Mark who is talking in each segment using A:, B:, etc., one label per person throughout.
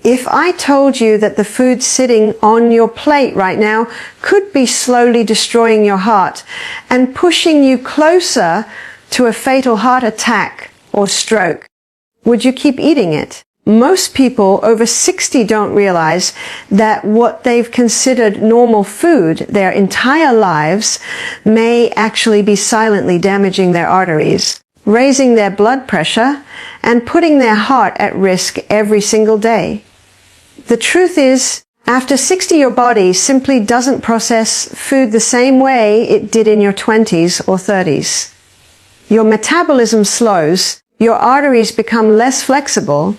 A: If I told you that the food sitting on your plate right now could be slowly destroying your heart and pushing you closer to a fatal heart attack or stroke, would you keep eating it? Most people over 60 don't realize that what they've considered normal food their entire lives may actually be silently damaging their arteries, raising their blood pressure, and putting their heart at risk every single day. The truth is, after 60, your body simply doesn't process food the same way it did in your 20s or 30s. Your metabolism slows, your arteries become less flexible,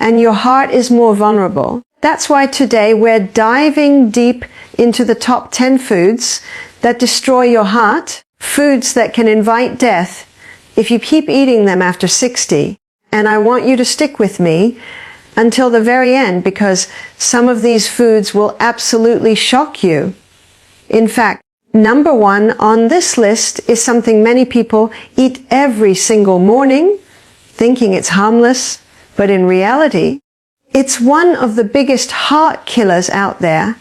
A: and your heart is more vulnerable. That's why today we're diving deep into the top 10 foods that destroy your heart, foods that can invite death if you keep eating them after 60. And I want you to stick with me until the very end, because some of these foods will absolutely shock you. In fact, number 1 on this list is something many people eat every single morning, thinking it's harmless, but in reality, it's one of the biggest heart killers out there.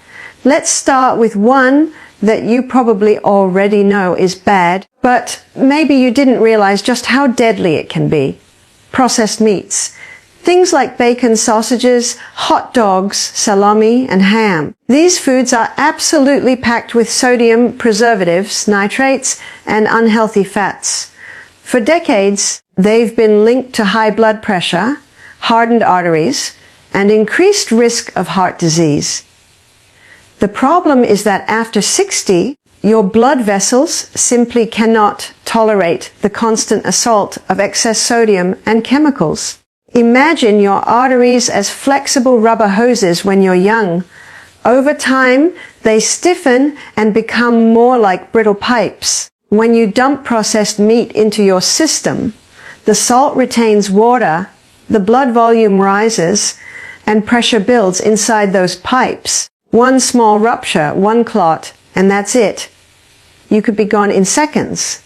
A: Let's start with one that you probably already know is bad, but maybe you didn't realize just how deadly it can be. Processed meats. Things like bacon, sausages, hot dogs, salami, and ham. These foods are absolutely packed with sodium, preservatives, nitrates, and unhealthy fats. For decades, they've been linked to high blood pressure, hardened arteries, and increased risk of heart disease. The problem is that after 60, your blood vessels simply cannot tolerate the constant assault of excess sodium and chemicals. Imagine your arteries as flexible rubber hoses when you're young. Over time, they stiffen and become more like brittle pipes. When you dump processed meat into your system, the salt retains water, the blood volume rises, and pressure builds inside those pipes. One small rupture, one clot, and that's it. You could be gone in seconds.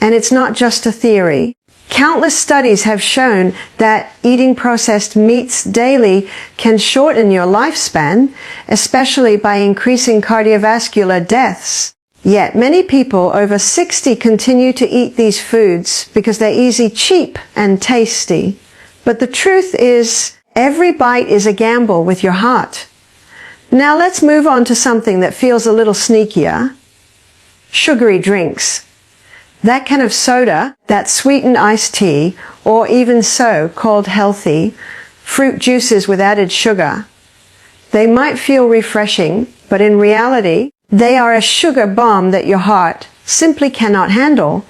A: And it's not just a theory. Countless studies have shown that eating processed meats daily can shorten your lifespan, especially by increasing cardiovascular deaths. Yet many people over 60 continue to eat these foods because they're easy, cheap, and tasty. But the truth is, every bite is a gamble with your heart. Now let's move on to something that feels a little sneakier. Sugary drinks. That kind of soda, that sweetened iced tea, or even so called healthy, fruit juices with added sugar. They might feel refreshing, but in reality, they are a sugar bomb that your heart simply cannot handle.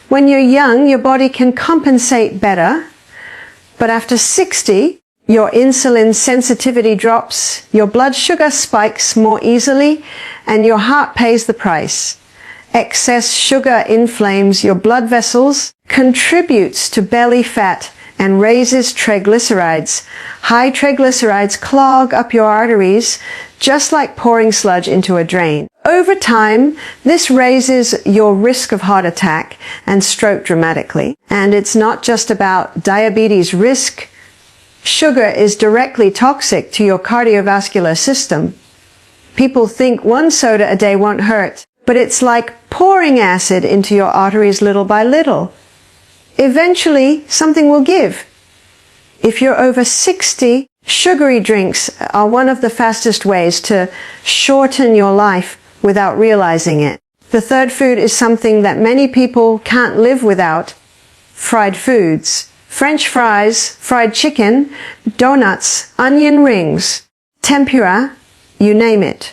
A: When you're young, your body can compensate better, but after 60, your insulin sensitivity drops, your blood sugar spikes more easily, and your heart pays the price. Excess sugar inflames your blood vessels, contributes to belly fat, and raises triglycerides. High triglycerides clog up your arteries, just like pouring sludge into a drain. Over time, this raises your risk of heart attack and stroke dramatically. And it's not just about diabetes risk. Sugar is directly toxic to your cardiovascular system. People think one soda a day won't hurt, but it's like pouring acid into your arteries little by little. Eventually, something will give. If you're over 60, sugary drinks are one of the fastest ways to shorten your life without realizing it. The third food is something that many people can't live without: fried foods. French fries, fried chicken, donuts, onion rings, tempura, you name it.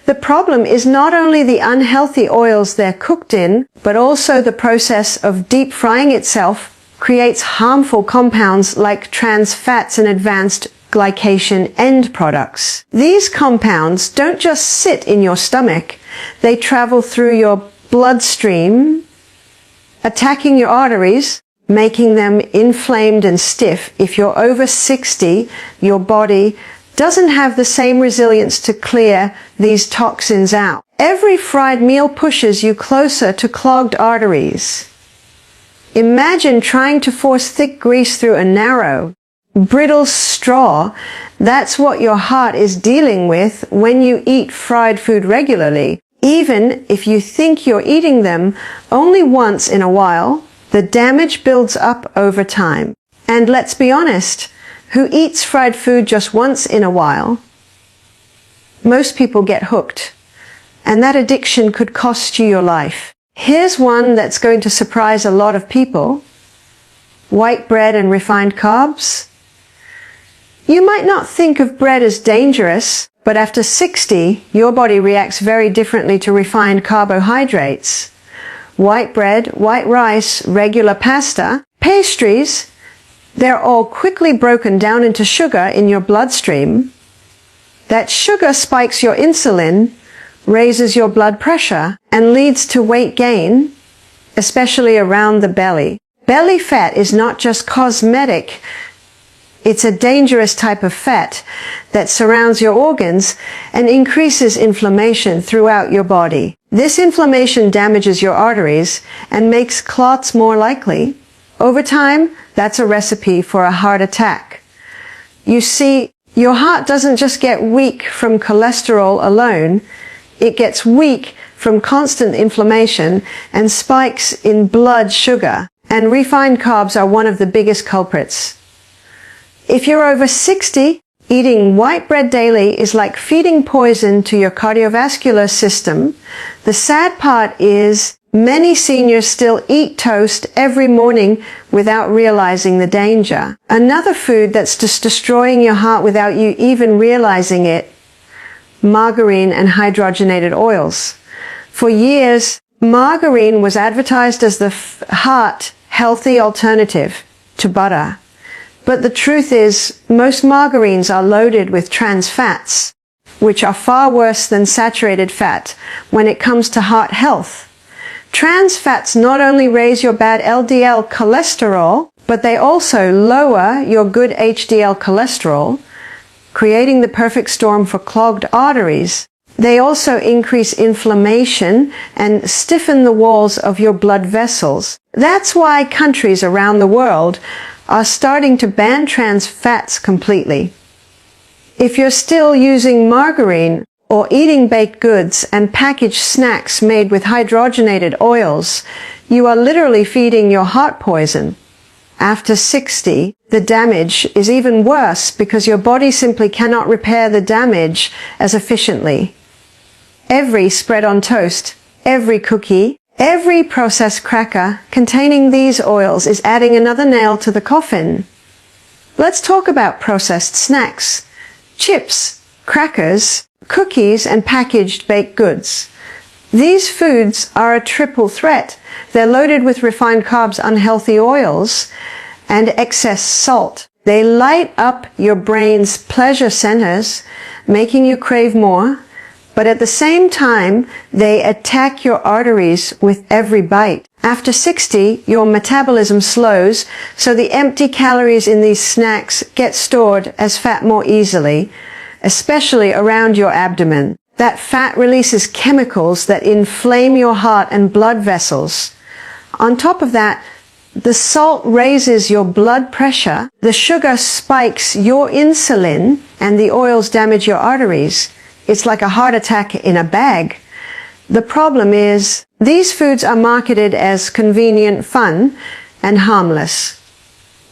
A: The problem is not only the unhealthy oils they're cooked in, but also the process of deep frying itself creates harmful compounds like trans fats and advanced glycation end products. These compounds don't just sit in your stomach, they travel through your bloodstream, attacking your arteries, making them inflamed and stiff. If you're over 60, your body doesn't have the same resilience to clear these toxins out. Every fried meal pushes you closer to clogged arteries. Imagine trying to force thick grease through a narrow, brittle straw. That's what your heart is dealing with when you eat fried food regularly. Even if you think you're eating them only once in a while, the damage builds up over time. And let's be honest, who eats fried food just once in a while? Most people get hooked, and that addiction could cost you your life. Here's one that's going to surprise a lot of people. White bread and refined carbs. You might not think of bread as dangerous, but after 60, your body reacts very differently to refined carbohydrates. White bread, white rice, regular pasta, pastries, they're all quickly broken down into sugar in your bloodstream. That sugar spikes your insulin, raises your blood pressure, and leads to weight gain, especially around the belly. Belly fat is not just cosmetic. It's a dangerous type of fat that surrounds your organs and increases inflammation throughout your body. This inflammation damages your arteries and makes clots more likely. Over time, that's a recipe for a heart attack. You see, your heart doesn't just get weak from cholesterol alone. It gets weak from constant inflammation and spikes in blood sugar. And refined carbs are one of the biggest culprits. If you're over 60, eating white bread daily is like feeding poison to your cardiovascular system. The sad part is many seniors still eat toast every morning without realizing the danger. Another food that's just destroying your heart without you even realizing it: margarine and hydrogenated oils. For years, margarine was advertised as the heart healthy alternative to butter. But the truth is, most margarines are loaded with trans fats, which are far worse than saturated fat when it comes to heart health. Trans fats not only raise your bad LDL cholesterol, but they also lower your good HDL cholesterol, creating the perfect storm for clogged arteries. They also increase inflammation and stiffen the walls of your blood vessels. That's why countries around the world are starting to ban trans fats completely. If you're still using margarine or eating baked goods and packaged snacks made with hydrogenated oils, you are literally feeding your heart poison. After 60, the damage is even worse because your body simply cannot repair the damage as efficiently. Every spread on toast, every cookie, every processed cracker containing these oils is adding another nail to the coffin. Let's talk about processed snacks: chips, crackers, cookies, and packaged baked goods. These foods are a triple threat. They're loaded with refined carbs, unhealthy oils, and excess salt. They light up your brain's pleasure centers, making you crave more. But at the same time, they attack your arteries with every bite. After 60, your metabolism slows, so the empty calories in these snacks get stored as fat more easily, especially around your abdomen. That fat releases chemicals that inflame your heart and blood vessels. On top of that, the salt raises your blood pressure, the sugar spikes your insulin, and the oils damage your arteries. It's like a heart attack in a bag. The problem is, these foods are marketed as convenient, fun, and harmless.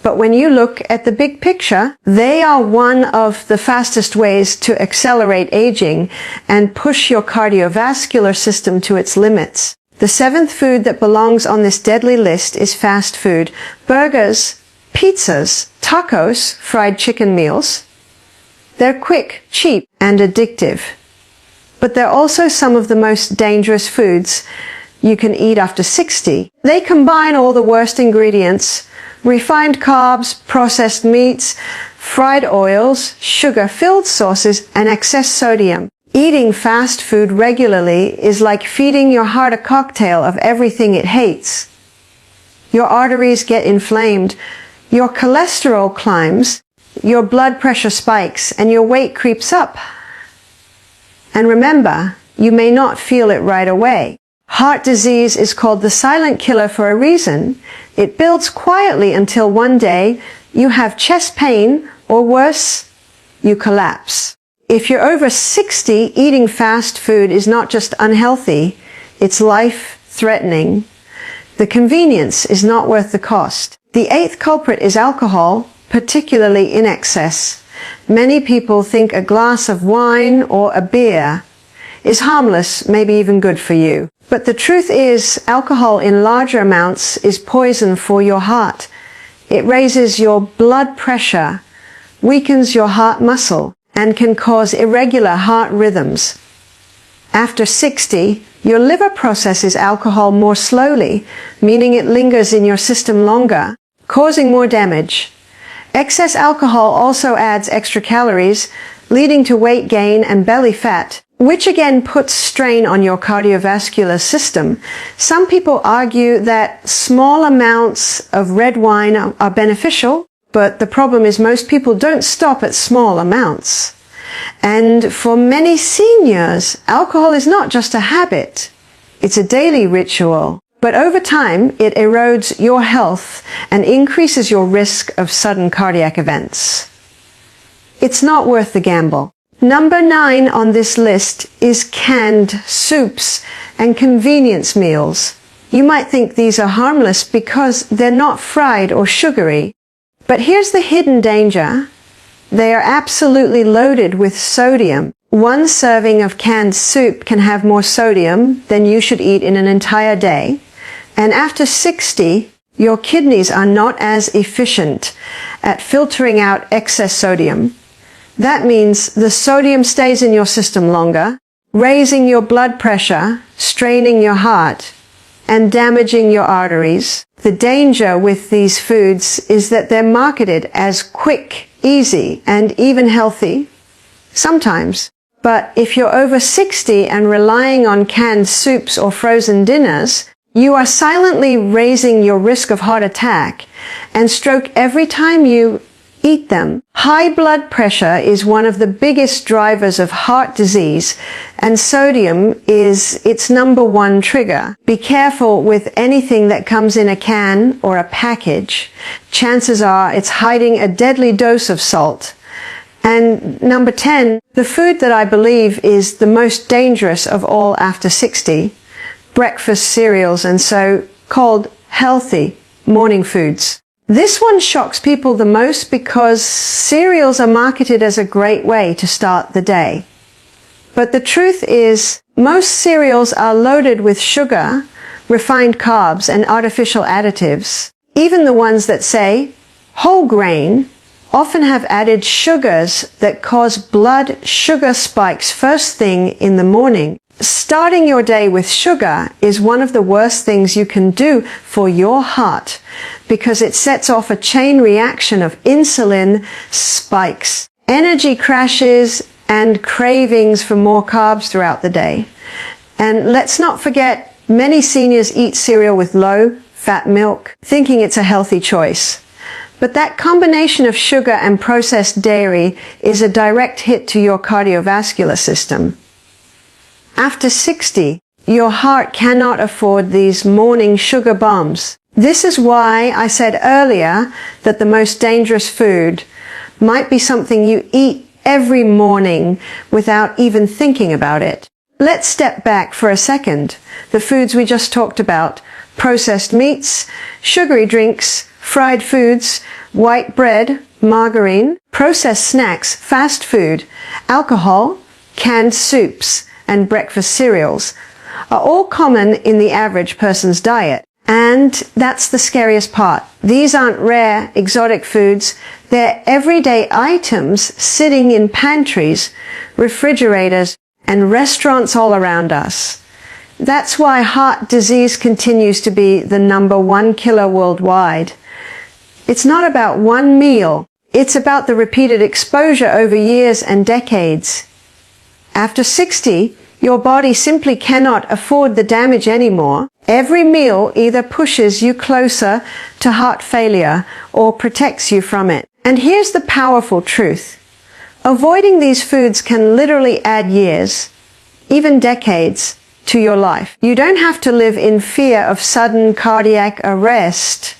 A: But when you look at the big picture, they are one of the fastest ways to accelerate aging and push your cardiovascular system to its limits. The seventh food that belongs on this deadly list is fast food: burgers, pizzas, tacos, fried chicken meals. They're quick, cheap, and addictive. But they're also some of the most dangerous foods you can eat after 60. They combine all the worst ingredients: refined carbs, processed meats, fried oils, sugar-filled sauces, and excess sodium. Eating fast food regularly is like feeding your heart a cocktail of everything it hates. Your arteries get inflamed, your cholesterol climbs, your blood pressure spikes, and your weight creeps up. And remember, you may not feel it right away. Heart disease is called the silent killer for a reason. It builds quietly until one day you have chest pain, or worse, you collapse. If you're over 60, eating fast food is not just unhealthy, it's life-threatening. The convenience is not worth the cost. The eighth culprit is alcohol, particularly in excess. Many people think a glass of wine or a beer is harmless, maybe even good for you. But the truth is, alcohol in larger amounts is poison for your heart. It raises your blood pressure, weakens your heart muscle, and can cause irregular heart rhythms. After 60, your liver processes alcohol more slowly, meaning it lingers in your system longer, causing more damage. Excess alcohol also adds extra calories, leading to weight gain and belly fat, which again puts strain on your cardiovascular system. Some people argue that small amounts of red wine are beneficial, but the problem is most people don't stop at small amounts. And for many seniors, alcohol is not just a habit, it's a daily ritual. But over time, it erodes your health and increases your risk of sudden cardiac events. It's not worth the gamble. Number 9 on this list is canned soups and convenience meals. You might think these are harmless because they're not fried or sugary. But here's the hidden danger. They are absolutely loaded with sodium. One serving of canned soup can have more sodium than you should eat in an entire day. And after 60, your kidneys are not as efficient at filtering out excess sodium. That means the sodium stays in your system longer, raising your blood pressure, straining your heart, and damaging your arteries. The danger with these foods is that they're marketed as quick, easy, and even healthy. Sometimes. But if you're over 60 and relying on canned soups or frozen dinners, you are silently raising your risk of heart attack and stroke every time you eat them. High blood pressure is one of the biggest drivers of heart disease, and sodium is its number one trigger. Be careful with anything that comes in a can or a package. Chances are it's hiding a deadly dose of salt. And number 10, the food that I believe is the most dangerous of all after 60, breakfast cereals and so-called healthy morning foods. This one shocks people the most because cereals are marketed as a great way to start the day. But the truth is, most cereals are loaded with sugar, refined carbs, and artificial additives. Even the ones that say whole grain often have added sugars that cause blood sugar spikes first thing in the morning. Starting your day with sugar is one of the worst things you can do for your heart because it sets off a chain reaction of insulin spikes, energy crashes, and cravings for more carbs throughout the day. And let's not forget, many seniors eat cereal with low-fat milk, thinking it's a healthy choice. But that combination of sugar and processed dairy is a direct hit to your cardiovascular system. After 60, your heart cannot afford these morning sugar bombs. This is why I said earlier that the most dangerous food might be something you eat every morning without even thinking about it. Let's step back for a second. The foods we just talked about: processed meats, sugary drinks, fried foods, white bread, margarine, processed snacks, fast food, alcohol, canned soups, and breakfast cereals are all common in the average person's diet. And that's the scariest part. These aren't rare, exotic foods. They're everyday items sitting in pantries, refrigerators, and restaurants all around us. That's why heart disease continues to be the number one killer worldwide. It's not about one meal. It's about the repeated exposure over years and decades. After 60, your body simply cannot afford the damage anymore. Every meal either pushes you closer to heart failure or protects you from it. And here's the powerful truth. Avoiding these foods can literally add years, even decades, to your life. You don't have to live in fear of sudden cardiac arrest.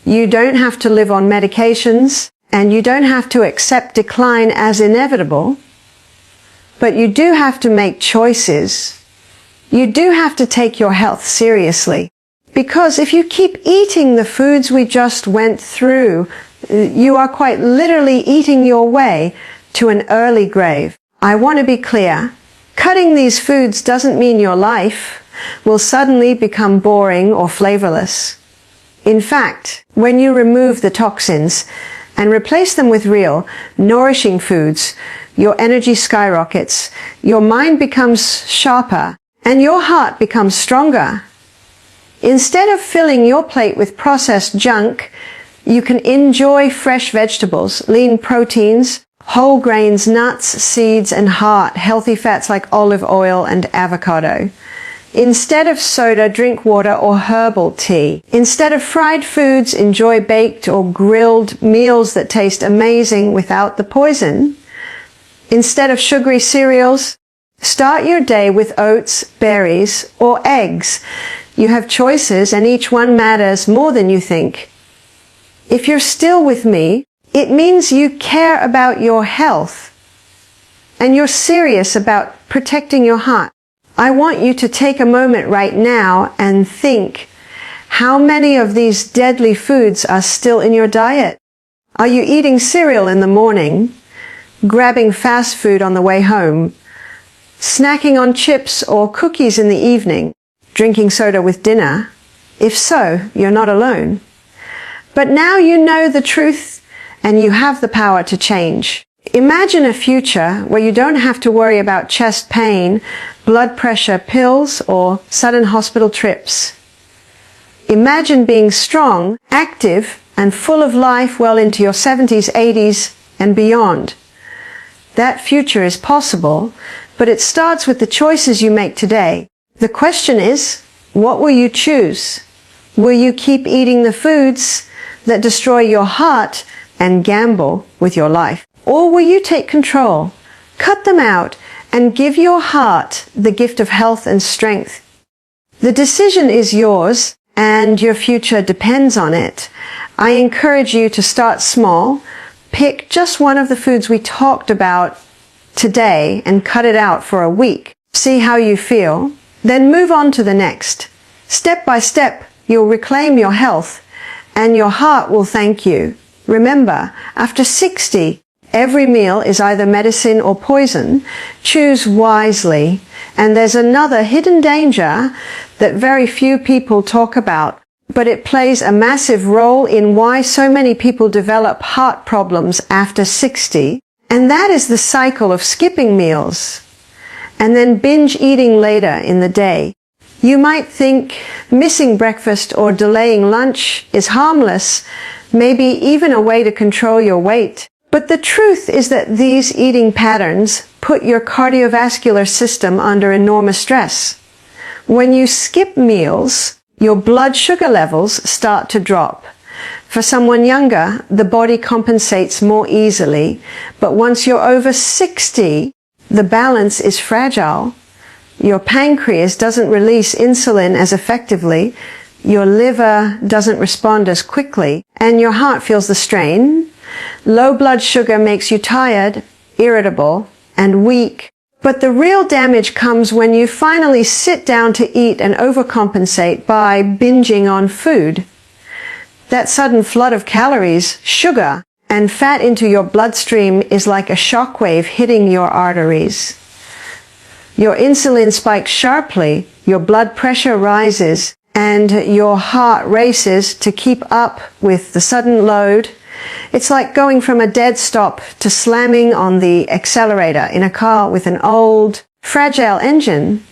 A: You don't have to live on medications, and you don't have to accept decline as inevitable. But you do have to make choices. You do have to take your health seriously. Because if you keep eating the foods we just went through, you are quite literally eating your way to an early grave. I want to be clear. Cutting these foods doesn't mean your life will suddenly become boring or flavorless. In fact, when you remove the toxins and replace them with real, nourishing foods, your energy skyrockets, your mind becomes sharper, and your heart becomes stronger. Instead of filling your plate with processed junk, you can enjoy fresh vegetables, lean proteins, whole grains, nuts, seeds, and healthy fats like olive oil and avocado. Instead of soda, drink water or herbal tea. Instead of fried foods, enjoy baked or grilled meals that taste amazing without the poison. Instead of sugary cereals, start your day with oats, berries, or eggs. You have choices, and each one matters more than you think. If you're still with me, it means you care about your health, and you're serious about protecting your heart. I want you to take a moment right now and think, how many of these deadly foods are still in your diet? Are you eating cereal in the morning, grabbing fast food on the way home, snacking on chips or cookies in the evening, drinking soda with dinner? If so, you're not alone. But now you know the truth and you have the power to change. Imagine a future where you don't have to worry about chest pain, blood pressure pills, or sudden hospital trips. Imagine being strong, active, and full of life well into your 70s, 80s, and beyond. That future is possible, but it starts with the choices you make today. The question is, what will you choose? Will you keep eating the foods that destroy your heart and gamble with your life? Or will you take control, cut them out, and give your heart the gift of health and strength? The decision is yours, and your future depends on it. I encourage you to start small. Pick just one of the foods we talked about today and cut it out for a week. See how you feel. Then move on to the next. Step by step, you'll reclaim your health, and your heart will thank you. Remember, after 60, every meal is either medicine or poison. Choose wisely. And there's another hidden danger that very few people talk about, but it plays a massive role in why so many people develop heart problems after 60, and that is the cycle of skipping meals and then binge eating later in the day. You might think missing breakfast or delaying lunch is harmless, maybe even a way to control your weight. But the truth is that these eating patterns put your cardiovascular system under enormous stress. When you skip meals, your blood sugar levels start to drop. For someone younger, the body compensates more easily, but once you're over 60, the balance is fragile. Your pancreas doesn't release insulin as effectively, your liver doesn't respond as quickly, and your heart feels the strain. Low blood sugar makes you tired, irritable, and weak. But the real damage comes when you finally sit down to eat and overcompensate by binging on food. That sudden flood of calories, sugar, and fat into your bloodstream is like a shockwave hitting your arteries. Your insulin spikes sharply, your blood pressure rises, and your heart races to keep up with the sudden load. It's like going from a dead stop to slamming on the accelerator in a car with an old, fragile engine.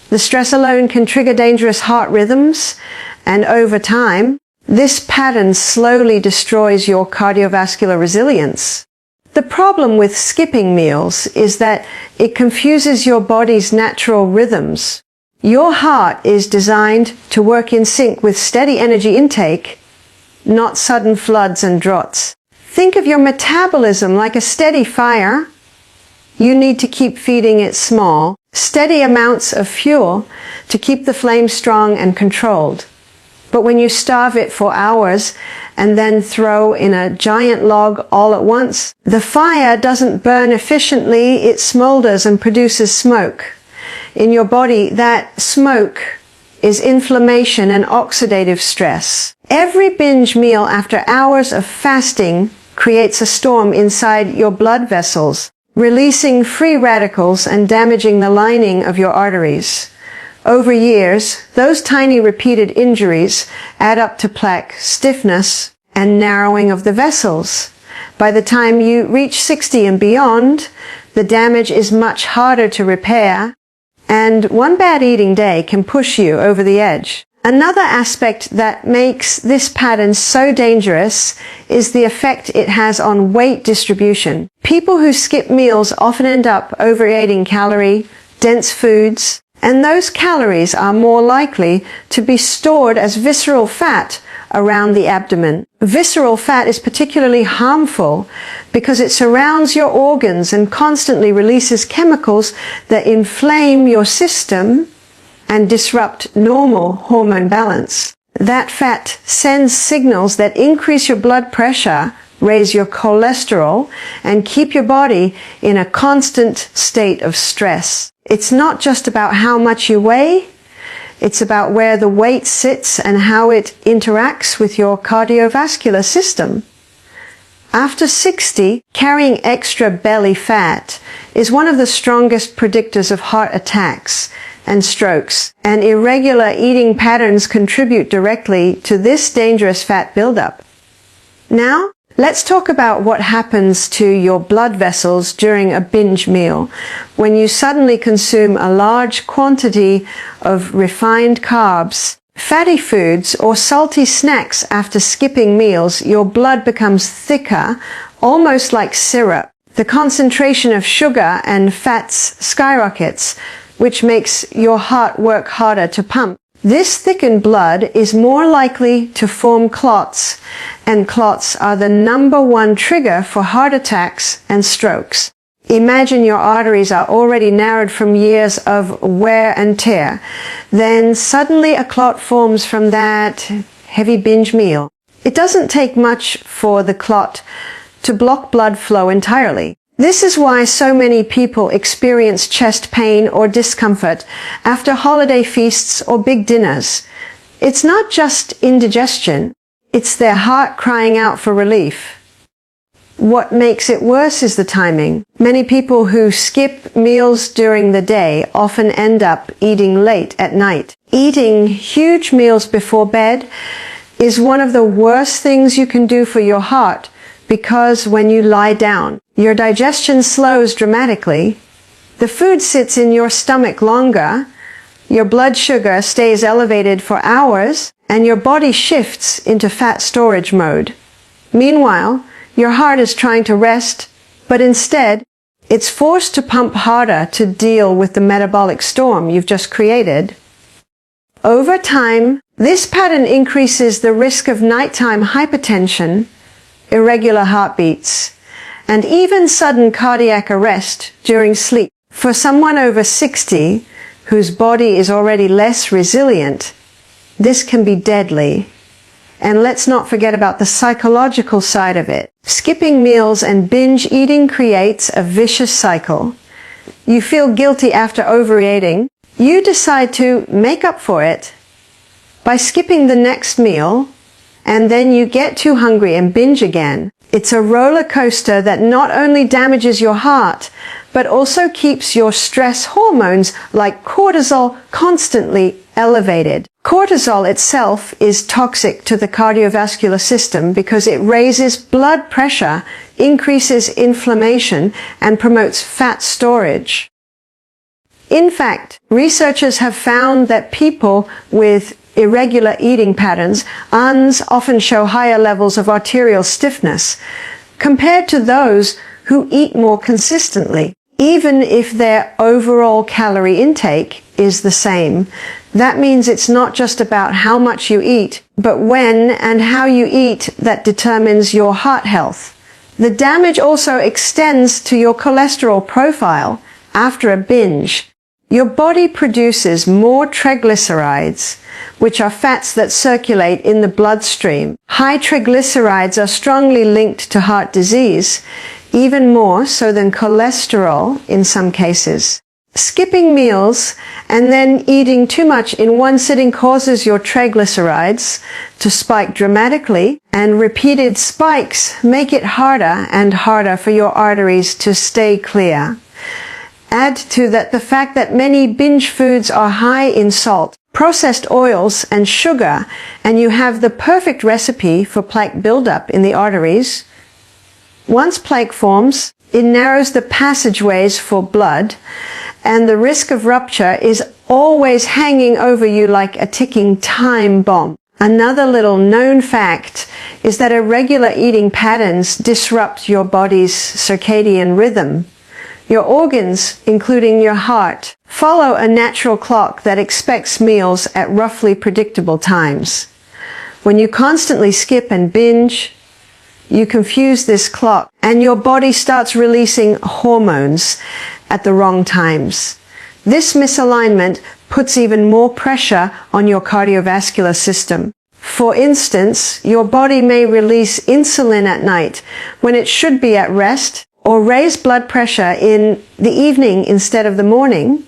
A: The stress alone can trigger dangerous heart rhythms, and over time, this pattern slowly destroys your cardiovascular resilience. The problem with skipping meals is that it confuses your body's natural rhythms. Your heart is designed to work in sync with steady energy intake, not sudden floods and droughts. Think of your metabolism like a steady fire. You need to keep feeding it small, steady amounts of fuel to keep the flame strong and controlled. But when you starve it for hours, and then throw in a giant log all at once, the fire doesn't burn efficiently, it smolders and produces smoke. In your body, that smoke is inflammation and oxidative stress. Every binge meal after hours of fasting creates a storm inside your blood vessels, releasing free radicals and damaging the lining of your arteries. Over years, those tiny repeated injuries add up to plaque, stiffness, and narrowing of the vessels. By the time you reach 60 and beyond, the damage is much harder to repair, and one bad eating day can push you over the edge. Another aspect that makes this pattern so dangerous is the effect it has on weight distribution. People who skip meals often end up overeating calorie-dense foods, and those calories are more likely to be stored as visceral fat around the abdomen. Visceral fat is particularly harmful because it surrounds your organs and constantly releases chemicals that inflame your system and disrupt normal hormone balance. That fat sends signals that increase your blood pressure, raise your cholesterol, and keep your body in a constant state of stress. It's not just about how much you weigh, it's about where the weight sits and how it interacts with your cardiovascular system. After 60, carrying extra belly fat is one of the strongest predictors of heart attacks and strokes, and irregular eating patterns contribute directly to this dangerous fat buildup. Now, let's talk about what happens to your blood vessels during a binge meal. When you suddenly consume a large quantity of refined carbs, fatty foods, or salty snacks after skipping meals, your blood becomes thicker, almost like syrup. The concentration of sugar and fats skyrockets, which makes your heart work harder to pump. This thickened blood is more likely to form clots, and clots are the #1 trigger for heart attacks and strokes. Imagine your arteries are already narrowed from years of wear and tear. Then suddenly a clot forms from that heavy binge meal. It doesn't take much for the clot to block blood flow entirely. This is why so many people experience chest pain or discomfort after holiday feasts or big dinners. It's not just indigestion, it's their heart crying out for relief. What makes it worse is the timing. Many people who skip meals during the day often end up eating late at night. Eating huge meals before bed is one of the worst things you can do for your heart, because when you lie down, your digestion slows dramatically, the food sits in your stomach longer, your blood sugar stays elevated for hours, and your body shifts into fat storage mode. Meanwhile, your heart is trying to rest, but instead, it's forced to pump harder to deal with the metabolic storm you've just created. Over time, this pattern increases the risk of nighttime hypertension, irregular heartbeats, and even sudden cardiac arrest during sleep. For someone over 60, whose body is already less resilient, this can be deadly. And let's not forget about the psychological side of it. Skipping meals and binge eating creates a vicious cycle. You feel guilty after overeating. You decide to make up for it by skipping the next meal, and then you get too hungry and binge again. It's a roller coaster that not only damages your heart, but also keeps your stress hormones like cortisol constantly elevated. Cortisol itself is toxic to the cardiovascular system because it raises blood pressure, increases inflammation, and promotes fat storage. In fact, researchers have found that people with irregular eating patterns often show higher levels of arterial stiffness compared to those who eat more consistently, even if their overall calorie intake is the same. That means it's not just about how much you eat, but when and how you eat that determines your heart health. The damage also extends to your cholesterol profile after a binge. Your body produces more triglycerides, which are fats that circulate in the bloodstream. High triglycerides are strongly linked to heart disease, even more so than cholesterol in some cases. Skipping meals and then eating too much in one sitting causes your triglycerides to spike dramatically, and repeated spikes make it harder and harder for your arteries to stay clear. Add to that the fact that many binge foods are high in salt, processed oils, and sugar, and you have the perfect recipe for plaque buildup in the arteries. Once plaque forms, it narrows the passageways for blood, and the risk of rupture is always hanging over you like a ticking time bomb. Another little known fact is that irregular eating patterns disrupt your body's circadian rhythm. Your organs, including your heart, follow a natural clock that expects meals at roughly predictable times. When you constantly skip and binge, you confuse this clock, and your body starts releasing hormones at the wrong times. This misalignment puts even more pressure on your cardiovascular system. For instance, your body may release insulin at night when it should be at rest, or raise blood pressure in the evening instead of the morning.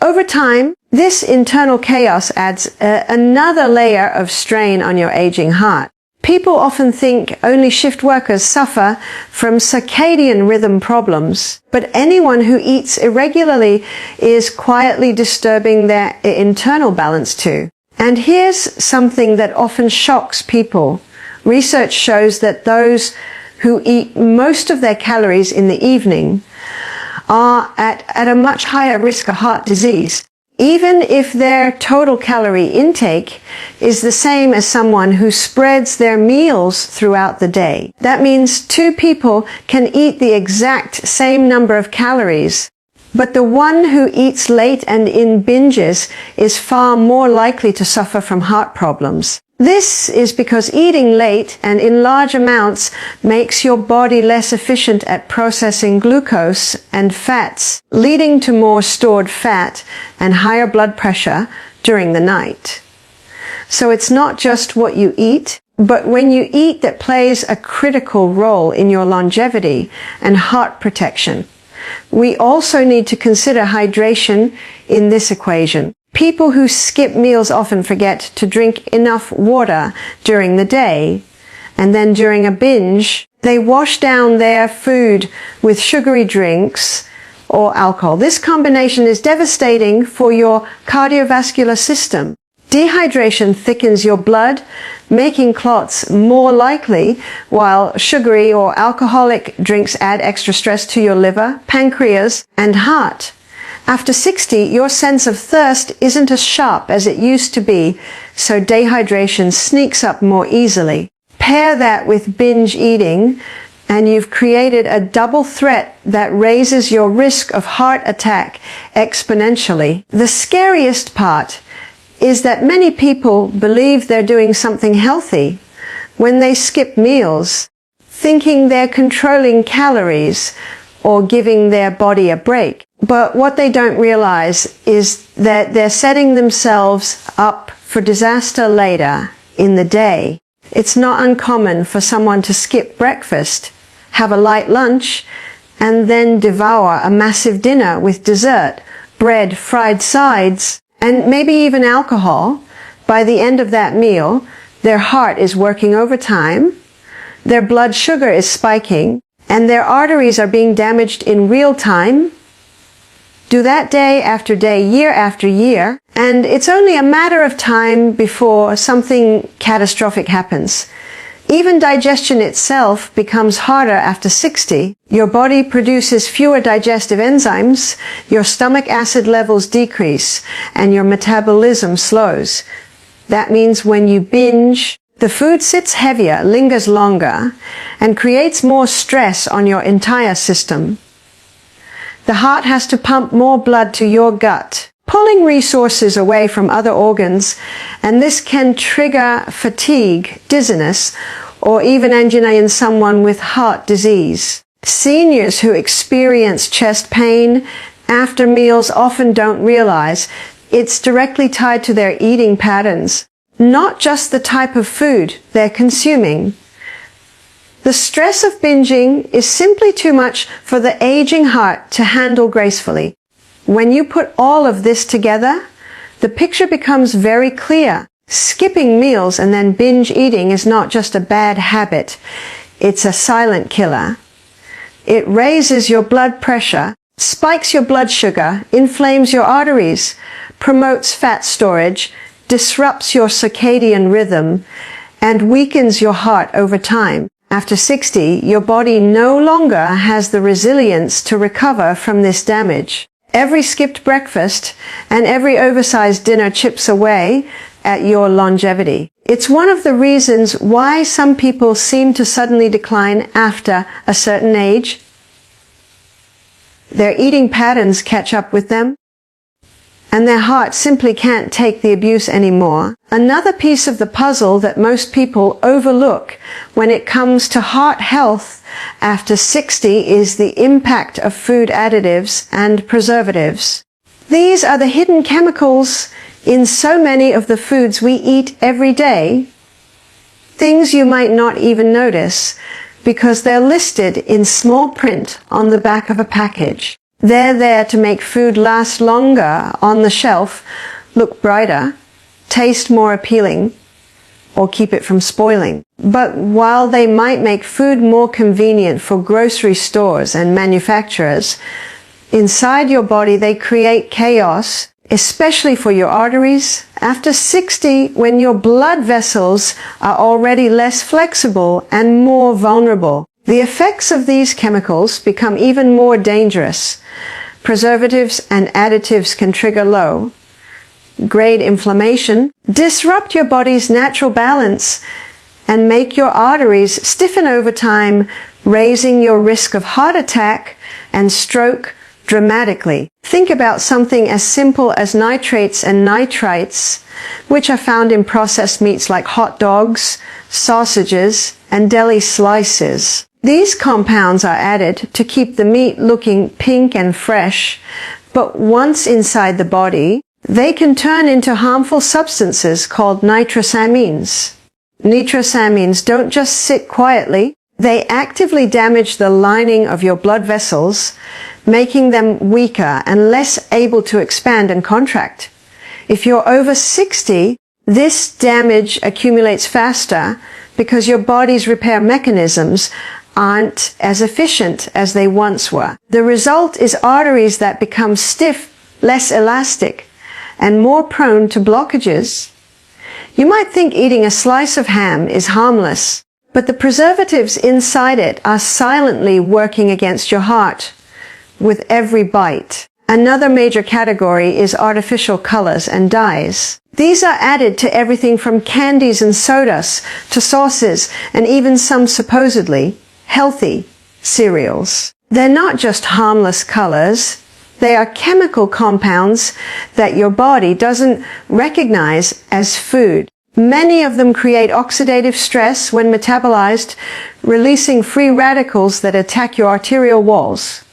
A: Over time, this internal chaos adds another layer of strain on your aging heart. People often think only shift workers suffer from circadian rhythm problems, but anyone who eats irregularly is quietly disturbing their internal balance too. And here's something that often shocks people. Research shows that those who eat most of their calories in the evening are at a much higher risk of heart disease, even if their total calorie intake is the same as someone who spreads their meals throughout the day. That means two people can eat the exact same number of calories, but the one who eats late and in binges is far more likely to suffer from heart problems. This is because eating late and in large amounts makes your body less efficient at processing glucose and fats, leading to more stored fat and higher blood pressure during the night. So it's not just what you eat, but when you eat that plays a critical role in your longevity and heart protection. We also need to consider hydration in this equation. People who skip meals often forget to drink enough water during the day, and then during a binge, they wash down their food with sugary drinks or alcohol. This combination is devastating for your cardiovascular system. Dehydration thickens your blood, making clots more likely, while sugary or alcoholic drinks add extra stress to your liver, pancreas, and heart. After 60, your sense of thirst isn't as sharp as it used to be, so dehydration sneaks up more easily. Pair that with binge eating, and you've created a double threat that raises your risk of heart attack exponentially. The scariest part is that many people believe they're doing something healthy when they skip meals, thinking they're controlling calories or giving their body a break. But what they don't realize is that they're setting themselves up for disaster later in the day. It's not uncommon for someone to skip breakfast, have a light lunch, and then devour a massive dinner with dessert, bread, fried sides, and maybe even alcohol. By the end of that meal, their heart is working overtime, their blood sugar is spiking, and their arteries are being damaged in real time. Do that day after day, year after year, and it's only a matter of time before something catastrophic happens. Even digestion itself becomes harder after 60. Your body produces fewer digestive enzymes, your stomach acid levels decrease, and your metabolism slows. That means when you binge, the food sits heavier, lingers longer, and creates more stress on your entire system. The heart has to pump more blood to your gut, pulling resources away from other organs, and this can trigger fatigue, dizziness, or even angina in someone with heart disease. Seniors who experience chest pain after meals often don't realize it's directly tied to their eating patterns, not just the type of food they're consuming. The stress of binging is simply too much for the aging heart to handle gracefully. When you put all of this together, the picture becomes very clear. Skipping meals and then binge eating is not just a bad habit. It's a silent killer. It raises your blood pressure, spikes your blood sugar, inflames your arteries, promotes fat storage, disrupts your circadian rhythm, and weakens your heart over time. After 60, your body no longer has the resilience to recover from this damage. Every skipped breakfast and every oversized dinner chips away at your longevity. It's one of the reasons why some people seem to suddenly decline after a certain age. Their eating patterns catch up with them, and their heart simply can't take the abuse anymore. Another piece of the puzzle that most people overlook when it comes to heart health after 60 is the impact of food additives and preservatives. These are the hidden chemicals in so many of the foods we eat every day, things you might not even notice because they're listed in small print on the back of a package. They're there to make food last longer on the shelf, look brighter, taste more appealing, or keep it from spoiling. But while they might make food more convenient for grocery stores and manufacturers, inside your body they create chaos, especially for your arteries. After 60, when your blood vessels are already less flexible and more vulnerable, the effects of these chemicals become even more dangerous. Preservatives and additives can trigger low-grade inflammation, disrupt your body's natural balance, and make your arteries stiffen over time, raising your risk of heart attack and stroke dramatically. Think about something as simple as nitrates and nitrites, which are found in processed meats like hot dogs, sausages, and deli slices. These compounds are added to keep the meat looking pink and fresh, but once inside the body, they can turn into harmful substances called nitrosamines. Nitrosamines don't just sit quietly, they actively damage the lining of your blood vessels, making them weaker and less able to expand and contract. If you're over 60, this damage accumulates faster because your body's repair mechanisms aren't as efficient as they once were. The result is arteries that become stiff, less elastic, and more prone to blockages. You might think eating a slice of ham is harmless, but the preservatives inside it are silently working against your heart with every bite. Another major category is artificial colors and dyes. These are added to everything from candies and sodas to sauces and even some supposedly healthy cereals. They're not just harmless colors. They are chemical compounds that your body doesn't recognize as food. Many of them create oxidative stress when metabolized, releasing free radicals that attack your arterial walls.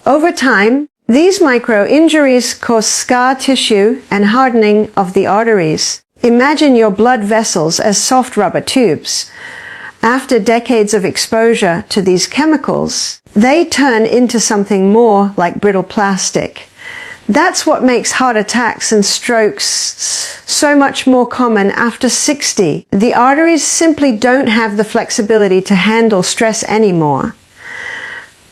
A: Over time, these micro-injuries cause scar tissue and hardening of the arteries. Imagine your blood vessels as soft rubber tubes. After decades of exposure to these chemicals, they turn into something more like brittle plastic. That's what makes heart attacks and strokes so much more common after 60. The arteries simply don't have the flexibility to handle stress anymore.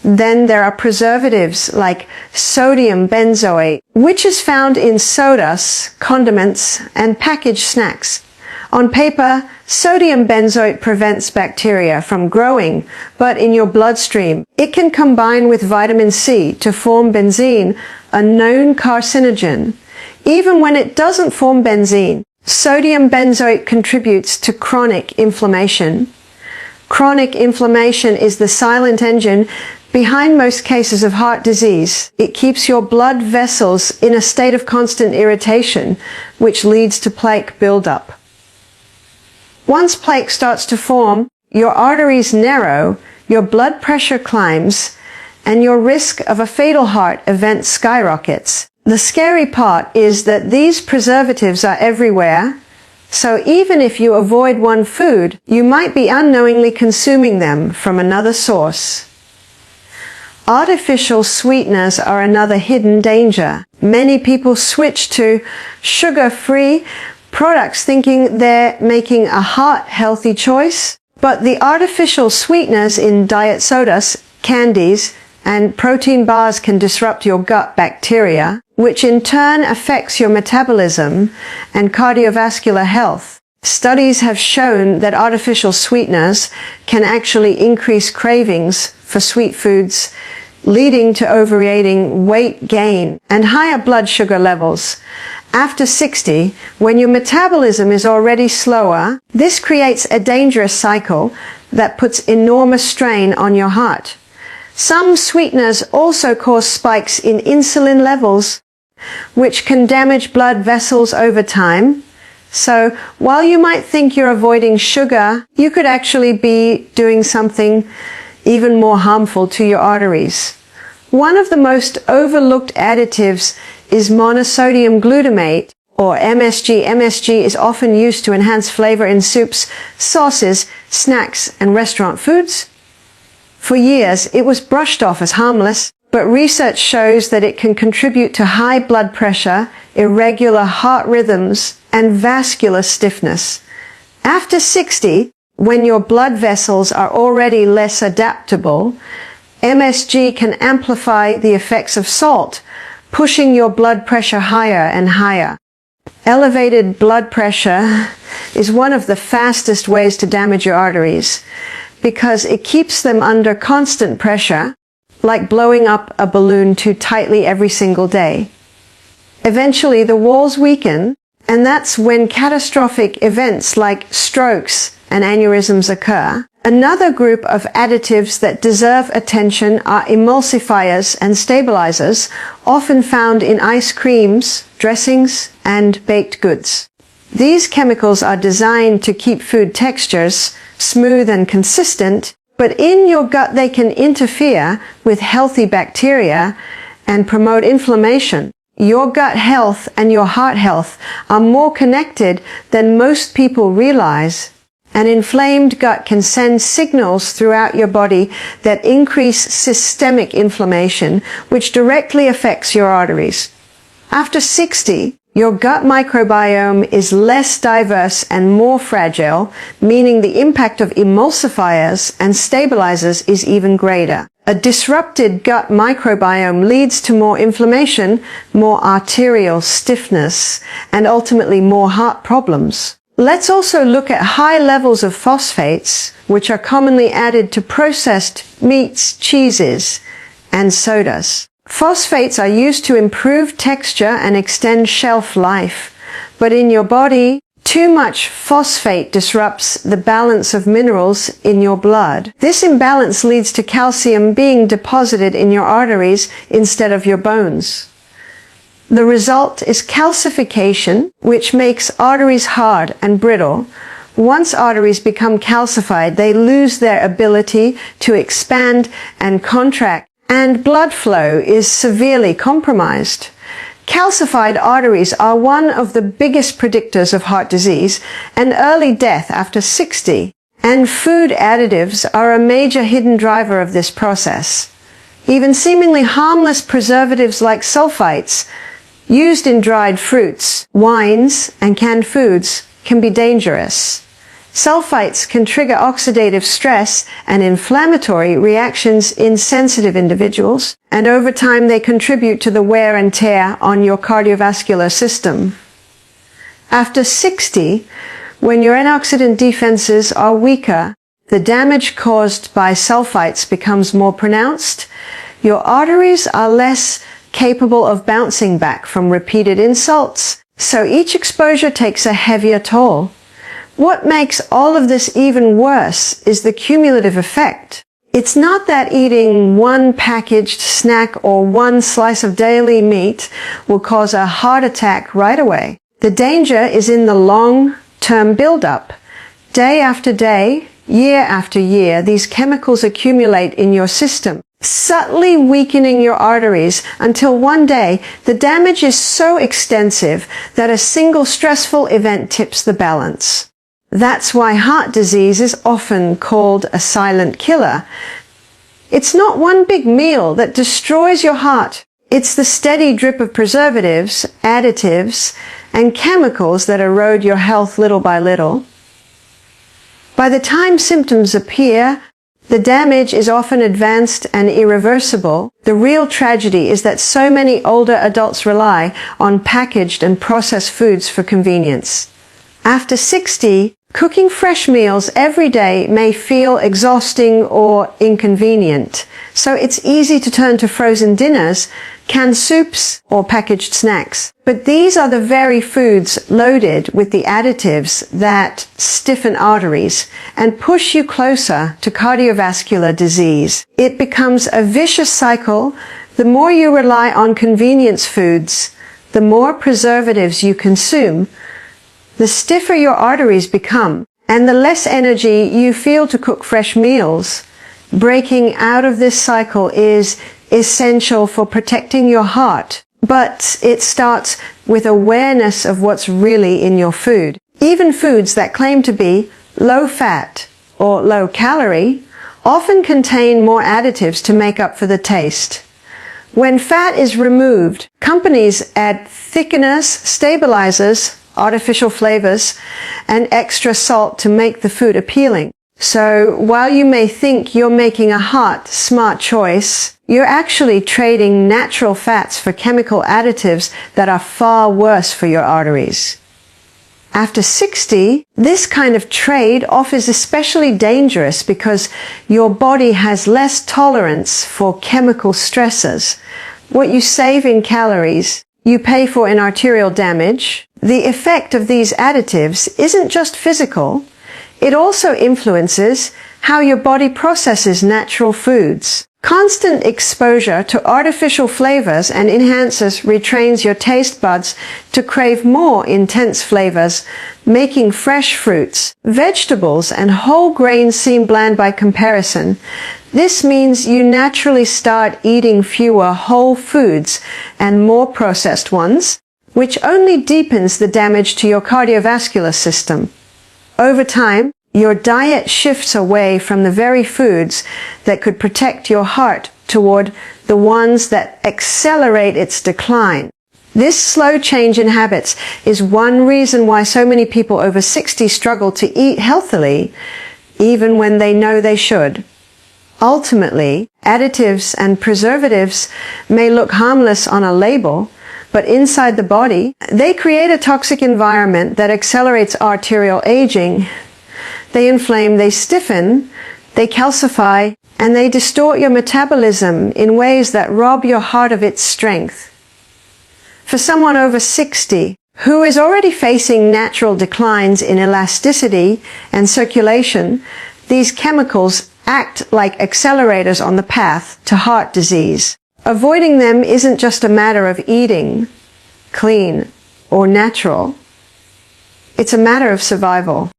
A: Then there are preservatives like sodium benzoate, which is found in sodas, condiments, and packaged snacks. On paper, sodium benzoate prevents bacteria from growing, but in your bloodstream, it can combine with vitamin C to form benzene, a known carcinogen. Even when it doesn't form benzene, sodium benzoate contributes to chronic inflammation. Chronic inflammation is the silent engine behind most cases of heart disease. It keeps your blood vessels in a state of constant irritation, which leads to plaque buildup. Once plaque starts to form, your arteries narrow, your blood pressure climbs, and your risk of a fatal heart event skyrockets. The scary part is that these preservatives are everywhere, so even if you avoid one food, you might be unknowingly consuming them from another source. Artificial sweeteners are another hidden danger. Many people switch to sugar-free products thinking they're making a heart-healthy choice, but the artificial sweeteners in diet sodas, candies, and protein bars can disrupt your gut bacteria, which in turn affects your metabolism and cardiovascular health. Studies have shown that artificial sweeteners can actually increase cravings for sweet foods, leading to overeating, weight gain, and higher blood sugar levels. After 60, when your metabolism is already slower, this creates a dangerous cycle that puts enormous strain on your heart. Some sweeteners also cause spikes in insulin levels, which can damage blood vessels over time. So while you might think you're avoiding sugar, you could actually be doing something even more harmful to your arteries. One of the most overlooked additives is monosodium glutamate, or MSG. MSG is often used to enhance flavor in soups, sauces, snacks, and restaurant foods. For years, it was brushed off as harmless, but research shows that it can contribute to high blood pressure, irregular heart rhythms, and vascular stiffness. After 60, when your blood vessels are already less adaptable, MSG can amplify the effects of salt, pushing your blood pressure higher and higher. Elevated blood pressure is one of the fastest ways to damage your arteries because it keeps them under constant pressure, like blowing up a balloon too tightly every single day. Eventually, the walls weaken, and that's when catastrophic events like strokes and aneurysms occur. Another group of additives that deserve attention are emulsifiers and stabilizers, often found in ice creams, dressings, and baked goods. These chemicals are designed to keep food textures smooth and consistent, but in your gut they can interfere with healthy bacteria and promote inflammation. Your gut health and your heart health are more connected than most people realize. An inflamed gut can send signals throughout your body that increase systemic inflammation, which directly affects your arteries. After 60, your gut microbiome is less diverse and more fragile, meaning the impact of emulsifiers and stabilizers is even greater. A disrupted gut microbiome leads to more inflammation, more arterial stiffness, and ultimately more heart problems. Let's also look at high levels of phosphates, which are commonly added to processed meats, cheeses, and sodas. Phosphates are used to improve texture and extend shelf life, but in your body, too much phosphate disrupts the balance of minerals in your blood. This imbalance leads to calcium being deposited in your arteries instead of your bones. The result is calcification, which makes arteries hard and brittle. Once arteries become calcified, they lose their ability to expand and contract, and blood flow is severely compromised. Calcified arteries are one of the biggest predictors of heart disease and early death after 60, and food additives are a major hidden driver of this process. Even seemingly harmless preservatives like sulfites, used in dried fruits, wines, and canned foods, can be dangerous. Sulfites can trigger oxidative stress and inflammatory reactions in sensitive individuals, and over time they contribute to the wear and tear on your cardiovascular system. After 60, when your antioxidant defenses are weaker, the damage caused by sulfites becomes more pronounced. Your arteries are less capable of bouncing back from repeated insults, so each exposure takes a heavier toll. What makes all of this even worse is the cumulative effect. It's not that eating one packaged snack or one slice of daily meat will cause a heart attack right away. The danger is in the long-term buildup. Day after day, year after year, these chemicals accumulate in your system. subtly weakening your arteries until one day the damage is so extensive that a single stressful event tips the balance. That's why heart disease is often called a silent killer. It's not one big meal that destroys your heart. It's the steady drip of preservatives, additives, and chemicals that erode your health little by little. By the time symptoms appear, the damage is often advanced and irreversible. The real tragedy is that so many older adults rely on packaged and processed foods for convenience. After 60, cooking fresh meals every day may feel exhausting or inconvenient, so it's easy to turn to frozen dinners, canned soups, or packaged snacks. But these are the very foods loaded with the additives that stiffen arteries and push you closer to cardiovascular disease. It becomes a vicious cycle. The more you rely on convenience foods, the more preservatives you consume, the stiffer your arteries become, and the less energy you feel to cook fresh meals. Breaking out of this cycle is essential for protecting your heart, but it starts with awareness of what's really in your food. Even foods that claim to be low fat or low calorie often contain more additives to make up for the taste. When fat is removed, companies add thickeners, stabilizers, artificial flavors, and extra salt to make the food appealing. So while you may think you're making a heart smart choice, you're actually trading natural fats for chemical additives that are far worse for your arteries. After 60, this kind of trade-off is especially dangerous because your body has less tolerance for chemical stressors. What you save in calories, you pay for in arterial damage. The effect of these additives isn't just physical. It also influences how your body processes natural foods. Constant exposure to artificial flavors and enhancers retrains your taste buds to crave more intense flavors, making fresh fruits, vegetables, and whole grains seem bland by comparison. This means you naturally start eating fewer whole foods and more processed ones, which only deepens the damage to your cardiovascular system. Over time, your diet shifts away from the very foods that could protect your heart toward the ones that accelerate its decline. This slow change in habits is one reason why so many people over 60 struggle to eat healthily, even when they know they should. Ultimately, additives and preservatives may look harmless on a label, but inside the body, they create a toxic environment that accelerates arterial aging. They inflame, they stiffen, they calcify, and they distort your metabolism in ways that rob your heart of its strength. For someone over 60, who is already facing natural declines in elasticity and circulation, these chemicals act like accelerators on the path to heart disease. Avoiding them isn't just a matter of eating clean or natural. It's a matter of survival.